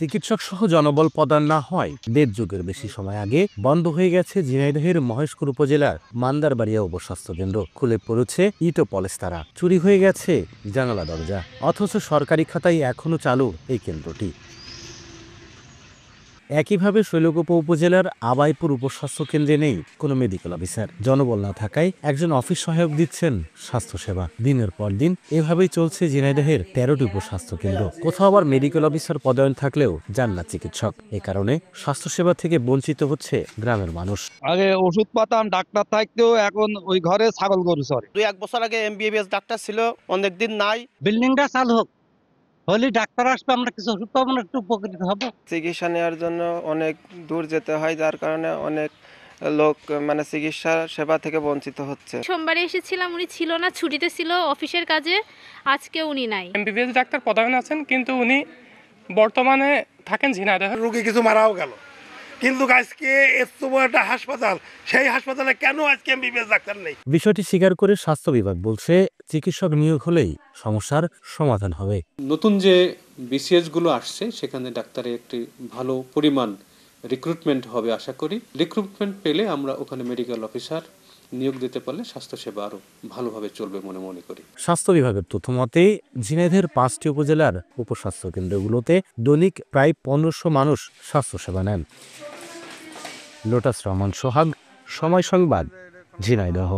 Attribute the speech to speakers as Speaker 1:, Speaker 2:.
Speaker 1: চিকিৎসক সহ জনবল প্রদান না হয় ১.৫ যুগের বেশি সময় আগে বন্ধ হয়ে গেছে ঝিনাইদহের মহেশপুর উপজেলার মান্দারবাড়িয়া উপস্বাস্থ্য কেন্দ্র। খুলে পড়েছে ইট ও পলেস্তারা, চুরি হয়ে গেছে জানালা দরজা, অথচ সরকারি খাতায় এখনো চালু এই কেন্দ্রটি। একইভাবে শৈলকুপা উপজেলার আবাইপুর উপস্বাস্থ্য কেন্দ্রে নেই কোনো মেডিকেল অফিসার। জনবল না থাকায় একজন অফিস সহায়ক দিচ্ছেন স্বাস্থ্যসেবা। দিনের পর দিন এভাবেই চলছে ঝিনাইদহের ১৩টি উপস্বাস্থ্য কেন্দ্র। কোথাও আবার মেডিকেল অফিসার পদায়ন থাকলেও যান না চিকিৎসক। এ কারণে স্বাস্থ্যসেবা থেকে বঞ্চিত হচ্ছে গ্রামের মানুষ।
Speaker 2: আগে ওষুধ পাতাম, ডাক্তার থাকতেও এখন ওই ঘরে ছাগল গরু চরে।
Speaker 3: ২-১ বছর আগে এমবিবিএস ডাক্তার ছিল, অনেকদিন নাই।
Speaker 4: বিল্ডিংটা চালু হোক, হলে ডাক্তার আসবে, আমরা কিছু ওষুধ পাবো না, একটু উপকৃত হবো।
Speaker 3: চিকিৎসা নেওয়ার জন্য অনেক দূর যেতে হয়, যার কারণে অনেক লোক চিকিৎসা সেবা থেকে বঞ্চিত হচ্ছে।
Speaker 5: সোমবারে এসেছিলাম, উনি ছিল না, ছুটিতে ছিল অফিসের কাজে। আজকে উনি নাই।
Speaker 6: এমবিবিএস ডাক্তার পদায়ন আছেন, কিন্তু উনি বর্তমানে থাকেন ঝিনাইদহে।
Speaker 7: রোগী কিছু মারাও গেল, কিন্তু আজকে এত বড় একটা হাসপাতাল, সেই হাসপাতালে কেন আজকে এমবিবিএস ডাক্তার নেই?
Speaker 1: বিষয়টি স্বীকার করে স্বাস্থ্য বিভাগ বলছে, চিকিৎসক নিয়োগ হলেই সমস্যার সমাধান হবে।
Speaker 8: নতুন যে বিসিএস গুলো আসছে, সেখানে ডাক্তারের একটি ভালো পরিমাণ রিক্রুটমেন্ট হবে আশা করি। রিক্রুটমেন্ট পেলে আমরা ওখানে মেডিকেল অফিসার নিয়োগ দিতে পারলে স্বাস্থ্যসেবা আরো ভালোভাবে চলবে মনে করি।
Speaker 1: স্বাস্থ্য বিভাগের তথ্য মতে ঝিনাইদহের ৫টি উপজেলার উপস্বাস্থ্য কেন্দ্রগুলোতে দৈনিক প্রায় ১৫০০ মানুষ স্বাস্থ্যসেবা নেন। লোটাস রহমান সোহাগ, সময় সংবাদ, ঝিনাইদহ।